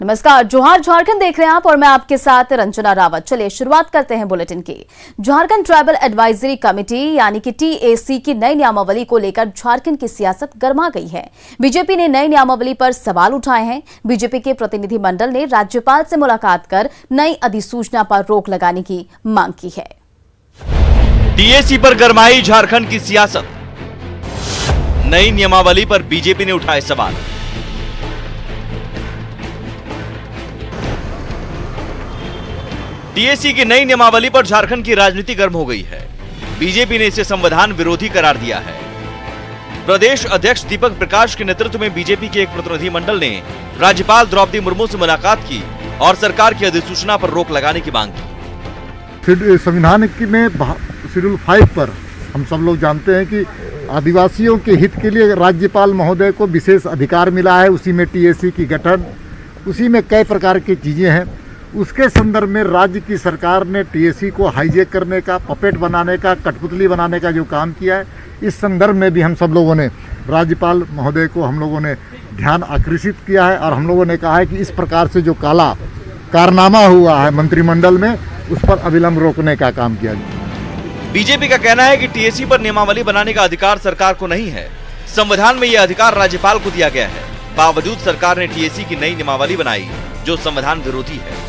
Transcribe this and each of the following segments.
नमस्कार, जोहार झारखंड देख रहे हैं आप और मैं आपके साथ रंजना रावत। चलिए शुरुआत करते हैं बुलेटिन की। झारखंड ट्राइबल एडवाइजरी कमेटी यानी कि टीएसी की नई नियमावली को लेकर झारखंड की सियासत गर्मा गई है। बीजेपी ने नई नियमावली पर सवाल उठाए हैं। बीजेपी के प्रतिनिधि मंडल ने राज्यपाल से मुलाकात कर नई अधिसूचना पर रोक लगाने की मांग की है। टीएसी पर गरमाई झारखंड की सियासत। नई नियमावली पर बीजेपी ने उठाए सवाल। टीएसी की नई नियमावली पर झारखंड की राजनीति गर्म हो गई है। बीजेपी ने इसे संविधान विरोधी करार दिया है। प्रदेश अध्यक्ष दीपक प्रकाश के नेतृत्व में बीजेपी के एक प्रतिनिधि मंडल ने राज्यपाल द्रौपदी मुर्मू से मुलाकात की और सरकार की अधिसूचना पर रोक लगाने की मांग की। संविधान में शेड्यूल 5 पर हम सब लोग जानते हैं कि आदिवासियों के हित के लिए राज्यपाल महोदय को विशेष अधिकार मिला है। उसी में टीएसी की गठन, उसी में कई प्रकार की चीज़ें हैं। उसके संदर्भ में राज्य की सरकार ने टीएसी को हाईजैक करने का, पपेट बनाने का, कठपुतली बनाने का जो काम किया है, इस संदर्भ में भी हम सब लोगों ने राज्यपाल महोदय को हम लोगों ने ध्यान आकर्षित किया है और हम लोगों ने कहा है कि इस प्रकार से जो काला कारनामा हुआ है मंत्रिमंडल में, उस पर अविलंब रोकने का काम किया जाए। बीजेपी का कहना है कि टीएसी पर नियमावली बनाने का अधिकार सरकार को नहीं है। संविधान में यह अधिकार राज्यपाल को दिया गया है। बावजूद सरकार ने टीएसी की नई नियमावली बनाई जो संविधान विरोधी है।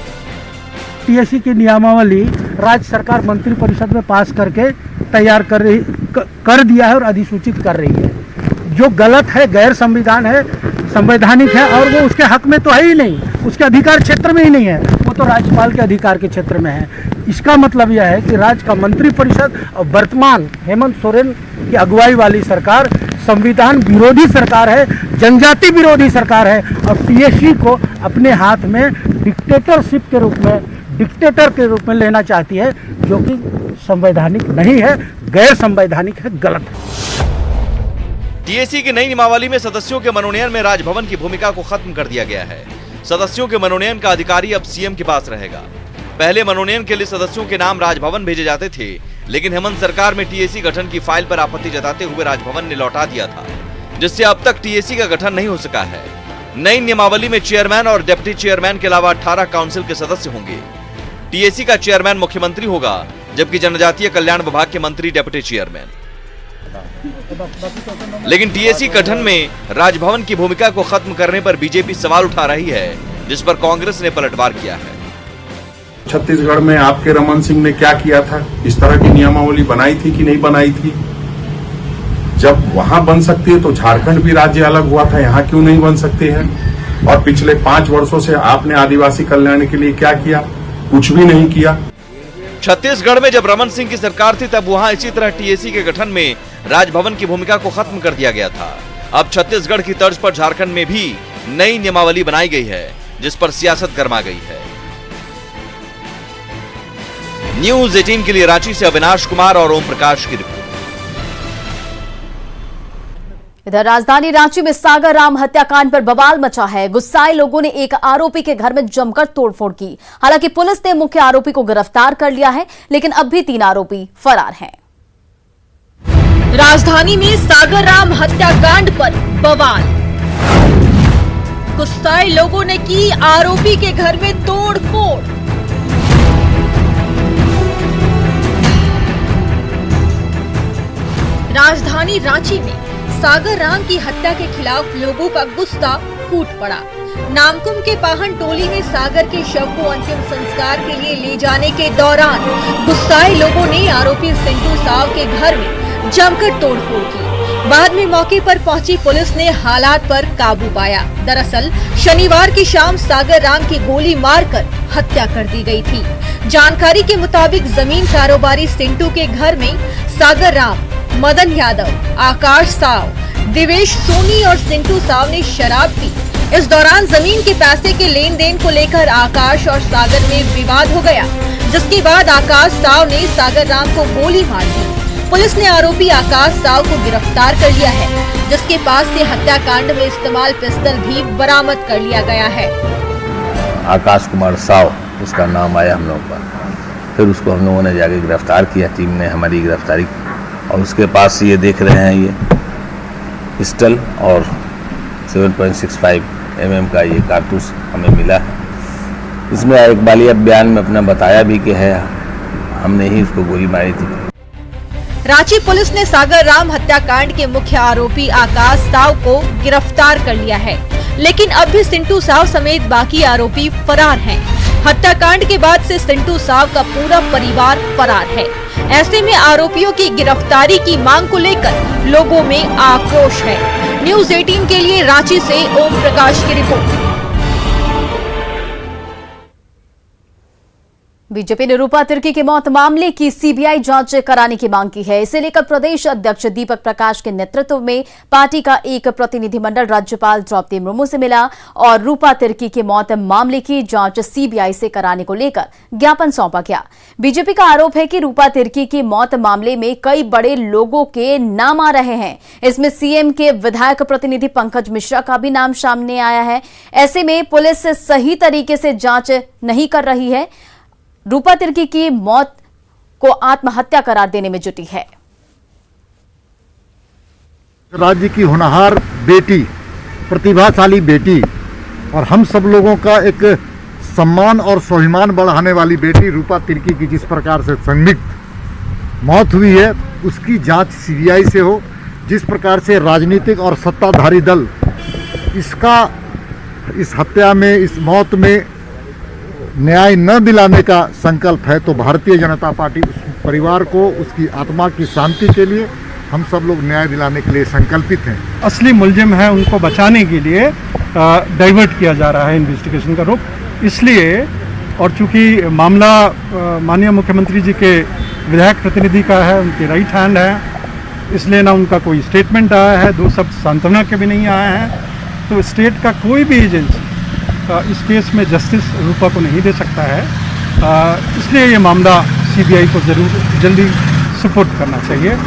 टीएसी की नियमावली राज्य सरकार मंत्रिपरिषद में पास करके तैयार कर दिया है और अधिसूचित कर रही है। जो गलत है, गैर संविधान है, संवैधानिक है और वो उसके हक में तो है ही नहीं, उसके अधिकार क्षेत्र में ही नहीं है, वो तो राज्यपाल के अधिकार के क्षेत्र में है। इसका मतलब यह है कि राज्य का मंत्रिपरिषद और वर्तमान हेमंत सोरेन की अगुवाई वाली सरकार संविधान विरोधी सरकार है, जनजाति विरोधी सरकार है और टीएसी को अपने हाथ में डिक्टेटरशिप के रूप में, डिक्टेटर के रूप में लेना चाहती है, जो कि संवैधानिक नहीं है, गैर संवैधानिक है, गलत है। टीएसी की नई नियमावली में सदस्यों के मनोनयन में राजभवन की भूमिका को खत्म कर दिया गया है। सदस्यों के मनोनयन का अधिकारी अब सीएम के पास रहेगा। पहले मनोनयन के लिए सदस्यों के नाम राजभवन भेजे जाते थे, लेकिन हेमंत सरकार में टीएसी गठन की फाइल पर आपत्ति जताते हुए राजभवन ने लौटा दिया था, जिससे अब तक टीएसी का गठन नहीं हो सका है। नई नियमावली में चेयरमैन और डिप्टी चेयरमैन के अलावा 18 काउंसिल के सदस्य होंगे। टीएसी का चेयरमैन मुख्यमंत्री होगा, जबकि जनजातीय कल्याण विभाग के मंत्री डिप्टी चेयरमैन। लेकिन टीएसी गठन में राजभवन की भूमिका को खत्म करने पर बीजेपी सवाल उठा रही है, जिस पर कांग्रेस ने पलटवार किया है। छत्तीसगढ़ में आपके रमन सिंह ने क्या किया था? इस तरह की नियमावली बनाई थी कि नहीं बनाई थी? जब वहां बन सकती है तो झारखंड भी राज्य अलग हुआ था, यहाँ क्यों नहीं बन सकते हैं? और पिछले 5 वर्षों से आपने आदिवासी कल्याण के लिए क्या किया? कुछ भी नहीं किया। छत्तीसगढ़ में जब रमन सिंह की सरकार थी तब वहां इसी तरह टीएसी के गठन में राजभवन की भूमिका को खत्म कर दिया गया था। अब छत्तीसगढ़ की तर्ज पर झारखंड में भी नई नियमावली बनाई गई है, जिस पर सियासत गर्मा गई है। न्यूज़ 18 के लिए रांची से अविनाश कुमार और ओम प्रकाश की रिपोर्ट। इधर राजधानी रांची में सागर राम हत्याकांड पर बवाल मचा है। गुस्साए लोगों ने एक आरोपी के घर में जमकर तोड़फोड़ की। हालांकि पुलिस ने मुख्य आरोपी को गिरफ्तार कर लिया है, लेकिन अब भी 3 आरोपी फरार हैं। राजधानी में सागर राम हत्याकांड पर बवाल। गुस्साए लोगों ने की आरोपी के घर में तोड़फोड़। राजधानी रांची में सागर राम की हत्या के खिलाफ लोगों का गुस्सा फूट पड़ा। नामकुम के पाहन टोली में सागर के शव को अंतिम संस्कार के लिए ले जाने के दौरान गुस्साए लोगों ने आरोपी सिंटू साव के घर में जमकर तोड़फोड़ की। बाद में मौके पर पहुंची पुलिस ने हालात पर काबू पाया। दरअसल शनिवार की शाम सागर राम की गोली मारकर हत्या कर दी गई थी। जानकारी के मुताबिक जमीन कारोबारी सिंटू के घर में सागर राम, मदन यादव, आकाश साव, दिवेश सोनी और सिंटू साव ने शराब पी। इस दौरान जमीन के पैसे के लेन देन को लेकर आकाश और सागर में विवाद हो गया, जिसके बाद आकाश साव ने सागर राम को गोली मार दी। पुलिस ने आरोपी आकाश साव को गिरफ्तार कर लिया है, जिसके पास से हत्याकांड में इस्तेमाल पिस्टल भी बरामद कर लिया गया है। आकाश कुमार साव उसका नाम आया हम लोगों पर, फिर उसको हम लोगों ने जाके गिरफ्तार किया, टीम ने हमारी गिरफ्तारी, और उसके पास ये देख रहे हैं ये पिस्टल और 7.65 mm का ये कारतूस हमें मिला है। इसमें इकबालिया बयान में अपना बताया भी कि है हमने ही उसको गोली मारी थी। रांची पुलिस ने सागर राम हत्याकांड के मुख्य आरोपी आकाश साव को गिरफ्तार कर लिया है, लेकिन अब भी सिंटू साव समेत बाकी आरोपी फरार हैं। हत्याकांड के बाद से सिंटू साव का पूरा परिवार फरार है। ऐसे में आरोपियों की गिरफ्तारी की मांग को लेकर लोगों में आक्रोश है। न्यूज़ 18 के लिए रांची से ओम प्रकाश की रिपोर्ट। बीजेपी ने रूपा तिर्की की मौत मामले की सीबीआई जांच कराने की मांग की है। इसे लेकर प्रदेश अध्यक्ष दीपक प्रकाश के नेतृत्व में पार्टी का एक प्रतिनिधिमंडल राज्यपाल द्रौपदी मुर्मू से मिला और रूपा तिर्की की मौत मामले की जांच सीबीआई से कराने को लेकर ज्ञापन सौंपा गया। बीजेपी का आरोप है कि रूपा तिर्की की मौत मामले में कई बड़े लोगों के नाम आ रहे हैं। इसमें सीएम के विधायक प्रतिनिधि पंकज मिश्रा का भी नाम सामने आया है। ऐसे में पुलिस सही तरीके से जांच नहीं कर रही है, रूपा तिर्की की मौत को आत्महत्या करार देने में जुटी है। राज्य की होनहार बेटी, प्रतिभाशाली बेटी और हम सब लोगों का एक सम्मान और स्वाभिमान बढ़ाने वाली बेटी रूपा तिर्की की जिस प्रकार से संदिग्ध मौत हुई है, उसकी जांच सीबीआई से हो। जिस प्रकार से राजनीतिक और सत्ताधारी दल इस हत्या में, इस मौत में न्याय न दिलाने का संकल्प है, तो भारतीय जनता पार्टी उस परिवार को, उसकी आत्मा की शांति के लिए हम सब लोग न्याय दिलाने के लिए संकल्पित हैं। असली मुलजिम है उनको बचाने के लिए डाइवर्ट किया जा रहा है इन्वेस्टिगेशन का रुख, इसलिए। और चूंकि मामला माननीय मुख्यमंत्री जी के विधायक प्रतिनिधि का है, उनके राइट हैंड है, इसलिए ना उनका कोई स्टेटमेंट आया है, दो शब्द सांत्वना के भी नहीं आए हैं। तो स्टेट का कोई भी एजेंसी इस केस में जस्टिस रूपा को नहीं दे सकता है, इसलिए ये मामला सीबीआई को जरूर जल्दी सुपुर्द करना चाहिए।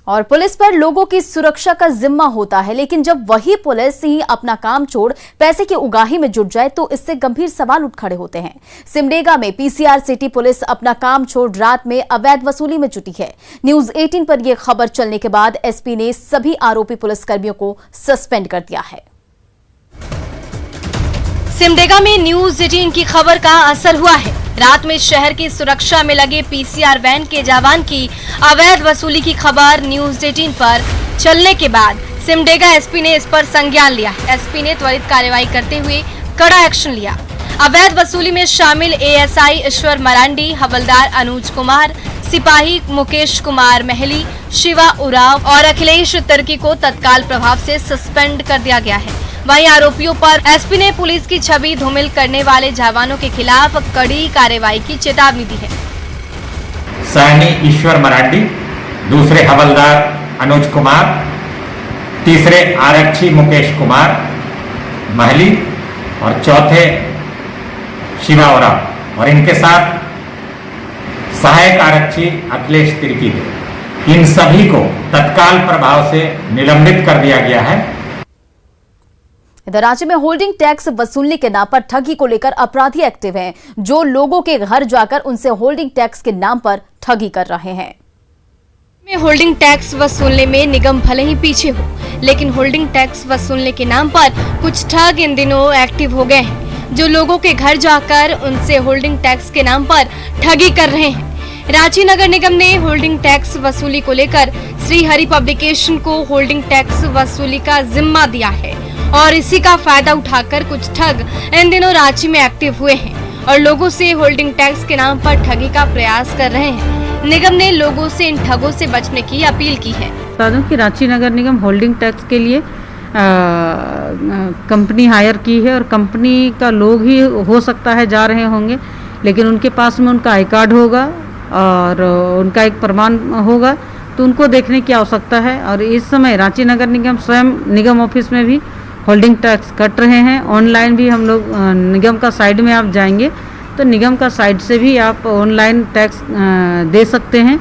और पुलिस पर लोगों की सुरक्षा का जिम्मा होता है, लेकिन जब वही पुलिस ही अपना काम छोड़ पैसे की उगाही में जुट जाए तो इससे गंभीर सवाल उठ खड़े होते हैं। सिमडेगा में पीसीआर सिटी पुलिस अपना काम छोड़ रात में अवैध वसूली में जुटी है। न्यूज़ 18 पर यह खबर चलने के बाद एसपी ने सभी आरोपी पुलिसकर्मियों को सस्पेंड कर दिया है। सिमडेगा में न्यूज़ 18 की खबर का असर हुआ है। रात में शहर की सुरक्षा में लगे पीसीआर वैन के जवान की अवैध वसूली की खबर न्यूज़ 18 पर चलने के बाद सिमडेगा एसपी ने इस पर संज्ञान लिया। एसपी ने त्वरित कार्रवाई करते हुए कड़ा एक्शन लिया। अवैध वसूली में शामिल एएसआई ईश्वर मरांडी, हवलदार अनुज कुमार, सिपाही मुकेश कुमार महली, शिवा उराव और अखिलेश तिर्की को तत्काल प्रभाव से सस्पेंड कर दिया गया है। वहीं आरोपियों पर एसपी ने पुलिस की छवि धूमिल करने वाले जवानों के खिलाफ कड़ी कार्रवाई की चेतावनी दी है। सैनिक ईश्वर मरांडी, दूसरे हवलदार अनुज कुमार, तीसरे आरक्षी मुकेश कुमार महली और चौथे शिवा उराव और इनके साथ सहायक आरक्षी अखिलेश तिर्की, इन सभी को तत्काल प्रभाव से निलंबित कर दिया गया है। इधर राज्य में होल्डिंग टैक्स वसूलने के नाम पर ठगी को लेकर अपराधी एक्टिव हैं, जो लोगों के घर जाकर उनसे होल्डिंग टैक्स के नाम पर ठगी कर रहे हैं। में होल्डिंग टैक्स वसूलने में निगम भले ही पीछे हो, लेकिन होल्डिंग टैक्स वसूलने के नाम पर कुछ ठग इन दिनों एक्टिव हो गए हैं, जो लोगों के घर जाकर उनसे होल्डिंग टैक्स के नाम पर ठगी कर रहे हैं। रांची नगर निगम ने होल्डिंग टैक्स वसूली को लेकर श्री हरि पब्लिकेशन को होल्डिंग टैक्स वसूली का जिम्मा दिया है और इसी का फायदा उठाकर कुछ ठग इन दिनों रांची में एक्टिव हुए हैं और लोगों से होल्डिंग टैक्स के नाम पर ठगी का प्रयास कर रहे हैं। निगम ने लोगों से इन ठगों से बचने की अपील की है। बता दूं कि रांची नगर निगम होल्डिंग टैक्स के लिए कंपनी हायर की है और कंपनी का लोग ही हो सकता है जा रहे होंगे, लेकिन उनके पास में उनका आई कार्ड होगा और उनका एक प्रमाण होगा, तो उनको देखने की आवश्यकता है। और इस समय रांची नगर निगम स्वयं निगम ऑफिस में भी होल्डिंग टैक्स कट रहे हैं। ऑनलाइन भी हम लोग निगम का साइड में आप जाएंगे तो निगम का साइट से भी आप ऑनलाइन टैक्स दे सकते हैं।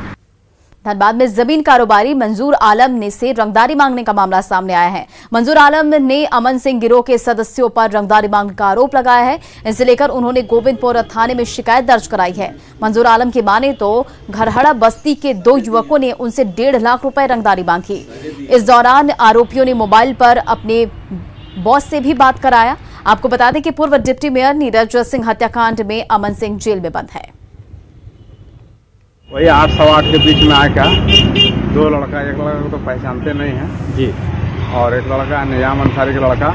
धनबाद में जमीन कारोबारी मंजूर आलम ने से रंगदारी मांगने का मामला सामने आया है। मंजूर आलम ने अमन सिंह गिरोह के सदस्यों पर रंगदारी मांगने का आरोप लगाया है। इसे लेकर उन्होंने गोविंदपुर थाने में शिकायत दर्ज कराई है। मंजूर आलम की माने तो घरहड़ा बस्ती के 2 युवकों ने उनसे 1.5 लाख रुपए रंगदारी मांगी। इस दौरान आरोपियों ने मोबाइल पर अपने बॉस से भी बात कराया। आपको बता दें कि पूर्व डिप्टी मेयर नीरज सिंह हत्याकांड में अमन सिंह जेल में बंद है। वही 8 सवा 8 के बीच में आया, 2 लड़का, एक लड़का को तो पहचानते नहीं हैं जी, और एक लड़का निजाम अंसारी का लड़का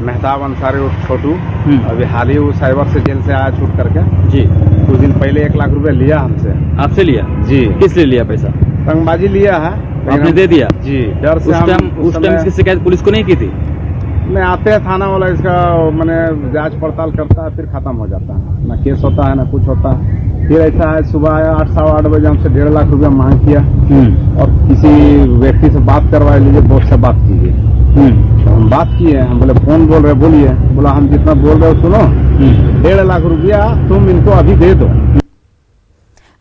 मेहताब अंसारी और छोटू, अभी हाल ही वो साइबर से जेल से आया छूट करके जी। कुछ दिन पहले 1 लाख रुपए लिया हमसे। आपसे लिया जी? किस लिए लिया पैसा? रंगबाजी लिया है, आपने दे दिया जी। डर से उस टाइम इसकी शिकायत पुलिस को नहीं की थी? नहीं, आते हैं थाना वाला, इसका मैंने जांच पड़ताल करता है, फिर खत्म हो जाता है, ना केस होता है ना कुछ होता है। फिर ऐसा है, सुबह आया 8 सवा 8 बजे हमसे 1.5 लाख रुपया मांग किया और किसी व्यक्ति से बात करवा लीजिए, बॉस से बात कीजिए। तो हम बात किए, हम बोले फोन बोल रहे, बोलिए। बोला हम जितना बोल रहे हो सुनो, 1.5 लाख रुपया तुम इनको अभी दे दो।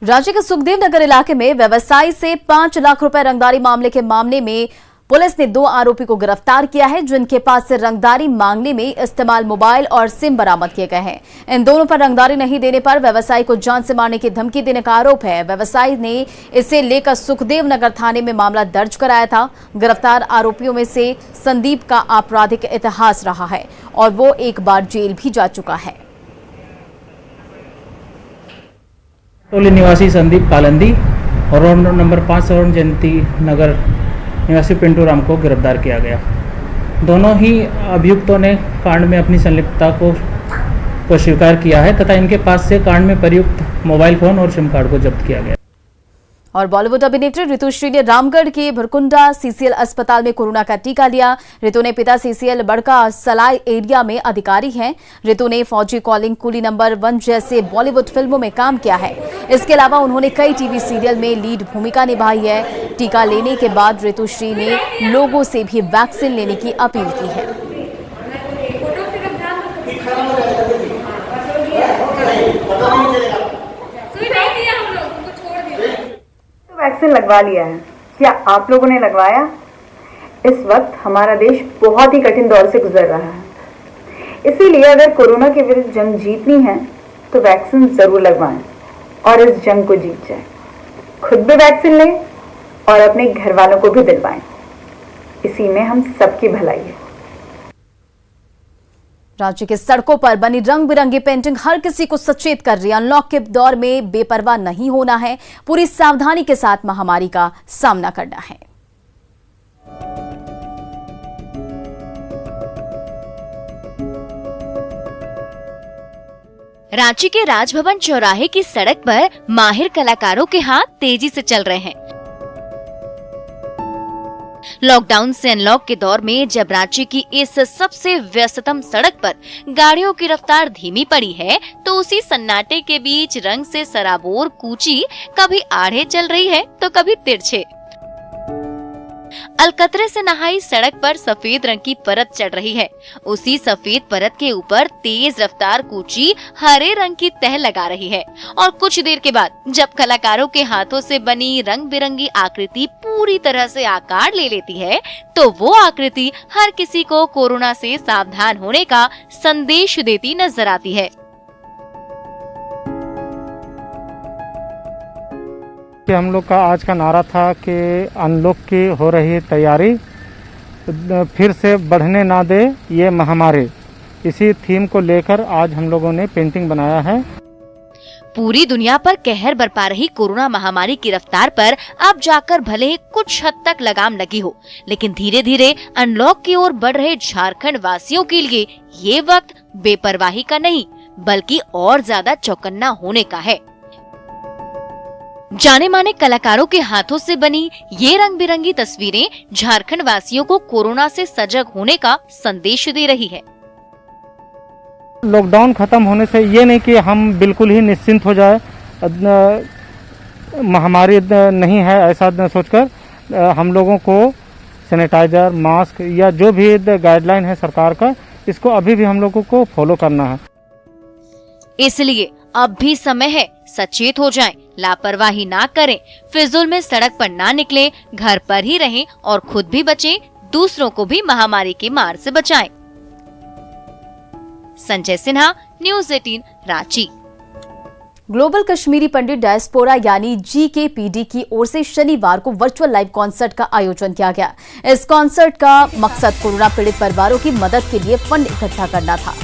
राज्य के सुखदेव नगर इलाके में व्यवसायी से 5 लाख रुपए रंगदारी मामले में पुलिस ने 2 आरोपी को गिरफ्तार किया है, जिनके पास से रंगदारी मांगने में इस्तेमाल मोबाइल और सिम बरामद किए गए हैं। इन दोनों पर रंगदारी नहीं देने पर व्यवसायी को जान से मारने की धमकी देने का आरोप है। व्यवसायी ने इसे लेकर सुखदेव नगर थाने में मामला दर्ज कराया था। गिरफ्तार आरोपियों में से संदीप का आपराधिक इतिहास रहा है और वो एक बार जेल भी जा चुका है। टोली निवासी संदीप कालंदी और रोड नंबर 5 स्वर्ण जयंती नगर निवासी पिंटू राम को गिरफ्तार किया गया। दोनों ही अभियुक्तों ने कांड में अपनी संलिप्तता को स्वीकार किया है तथा इनके पास से कांड में प्रयुक्त मोबाइल फोन और सिम कार्ड को जब्त किया गया। और बॉलीवुड अभिनेत्री ऋतुश्री ने रामगढ़ के भरकुंडा सीसीएल अस्पताल में कोरोना का टीका लिया। ऋतु ने पिता सीसीएल बड़का सलाई एरिया में अधिकारी हैं। ऋतु ने फौजी कॉलिंग, कुली नंबर 1 जैसे बॉलीवुड फिल्मों में काम किया है। इसके अलावा उन्होंने कई टीवी सीरियल में लीड भूमिका निभाई है। टीका लेने के बाद ऋतुश्री ने लोगों से भी वैक्सीन लेने की अपील की है। वैक्सीन लगवा लिया है, क्या आप लोगों ने लगवाया? इस वक्त हमारा देश बहुत ही कठिन दौर से गुजर रहा है, इसीलिए अगर कोरोना के विरुद्ध जंग जीतनी है तो वैक्सीन जरूर लगवाएं और इस जंग को जीत जाएं। खुद भी वैक्सीन लें और अपने घर वालों को भी दिलवाएं, इसी में हम सबकी भलाई है। राज्य के सड़कों पर बनी रंग बिरंगी पेंटिंग हर किसी को सचेत कर रही है। अनलॉक के दौर में बेपरवाह नहीं होना है, पूरी सावधानी के साथ महामारी का सामना करना है। रांची के राजभवन चौराहे की सड़क पर माहिर कलाकारों के हाथ तेजी से चल रहे हैं। लॉकडाउन से अनलॉक के दौर में जब रांची की इस सबसे व्यस्ततम सड़क पर गाड़ियों की रफ्तार धीमी पड़ी है, तो उसी सन्नाटे के बीच रंग से सराबोर कूची कभी आड़े चल रही है तो कभी तिरछे। अलकतरे से नहाई सड़क पर सफेद रंग की परत चढ़ रही है। उसी सफेद परत के ऊपर तेज रफ्तार कूची हरे रंग की तह लगा रही है और कुछ देर के बाद जब कलाकारों के हाथों से बनी रंग बिरंगी आकृति पूरी तरह से आकार ले लेती है, तो वो आकृति हर किसी को कोरोना से सावधान होने का संदेश देती नजर आती है। कि हम लोग का आज का नारा था कि अनलॉक की हो रही तैयारी, फिर से बढ़ने ना दे ये महामारी। इसी थीम को लेकर आज हम लोगों ने पेंटिंग बनाया है। पूरी दुनिया पर कहर बरपा रही कोरोना महामारी की रफ्तार पर अब जाकर भले ही कुछ हद तक लगाम लगी हो, लेकिन धीरे धीरे अनलॉक की ओर बढ़ रहे झारखंड वासियों के लिए ये वक्त बेपरवाही का नहीं बल्कि और ज्यादा चौकन्ना होने का है। जाने माने कलाकारों के हाथों से बनी ये रंग बिरंगी तस्वीरें झारखंड वासियों को कोरोना से सजग होने का संदेश दे रही है। लॉकडाउन खत्म होने से ये नहीं कि हम बिल्कुल ही निश्चिंत हो जाए, महामारी नहीं है ऐसा सोचकर हम लोगों को सैनिटाइजर, मास्क या जो भी गाइडलाइन है सरकार का, इसको अभी भी हम लोगों को फॉलो करना है। इसलिए अब भी समय है, सचेत हो जाएं, लापरवाही ना करें, फिजूल में सड़क पर ना निकलें, घर पर ही रहें और खुद भी बचें, दूसरों को भी महामारी की मार से बचाएं। संजय सिन्हा, न्यूज़ 18 रांची। ग्लोबल कश्मीरी पंडित डायस्पोरा यानी GKPD की ओर से शनिवार को वर्चुअल लाइव कॉन्सर्ट का आयोजन किया गया। इस कॉन्सर्ट का मकसद कोरोना पीड़ित परिवारों की मदद के लिए फंड इकट्ठा करना था।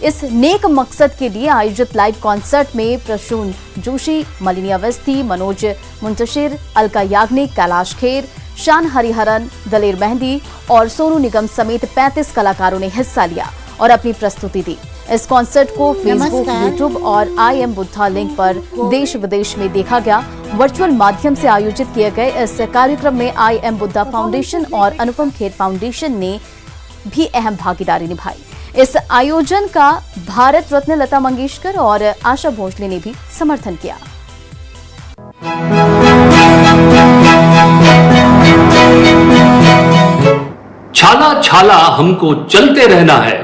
इस नेक मकसद के लिए आयोजित लाइव कॉन्सर्ट में प्रसून जोशी, मलिनी अवस्थी, मनोज मुंतशिर, अलका याग्निक, कैलाश खेर, शान हरिहरन, दलेर मेहंदी और सोनू निगम समेत 35 कलाकारों ने हिस्सा लिया और अपनी प्रस्तुति दी। इस कॉन्सर्ट को फेसबुक, यूट्यूब और IM बुद्धा लिंक पर देश विदेश में देखा गया। वर्चुअल माध्यम से आयोजित किए गए इस कार्यक्रम में IM बुद्धा फाउंडेशन और अनुपम खेर फाउंडेशन ने भी अहम भागीदारी निभाई। इस आयोजन का भारत रत्न लता मंगेशकर और आशा भोसले ने भी समर्थन किया। छाला छाला हमको चलते रहना है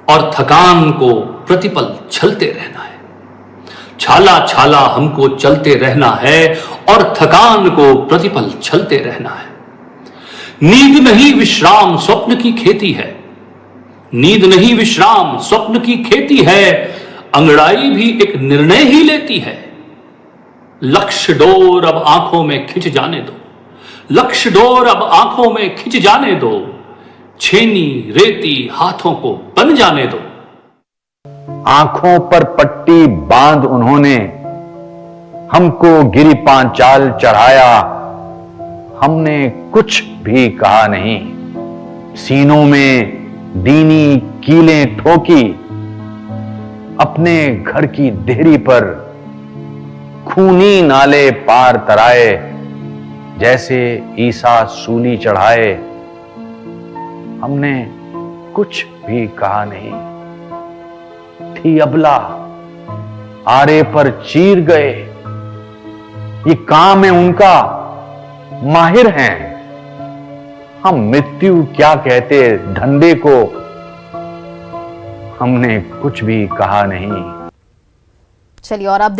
और थकान को प्रतिपल छलते रहना है। छाला छाला हमको चलते रहना है और थकान को प्रतिपल छलते रहना है। नींद नहीं विश्राम स्वप्न की खेती है, नींद नहीं विश्राम स्वप्न की खेती है। अंगड़ाई भी एक निर्णय ही लेती है। लक्ष्य डोर अब आंखों में खिंच जाने दो, लक्ष्य डोर अब आंखों में खिंच जाने दो। छेनी रेती हाथों को बन जाने दो। आंखों पर पट्टी बांध उन्होंने हमको गिरी पांचाल चढ़ाया। हमने कुछ भी कहा नहीं, सीनों में दीनी कीलें ठोकी। अपने घर की देहरी पर खूनी नाले पार तराए, जैसे ईसा सूली चढ़ाए। हमने कुछ भी कहा नहीं, थी अबला आरे पर चीर गए। ये काम है उनका, माहिर हैं। हम मृत्यु क्या कहते धंधे को, हमने कुछ भी कहा नहीं। चलिए और अब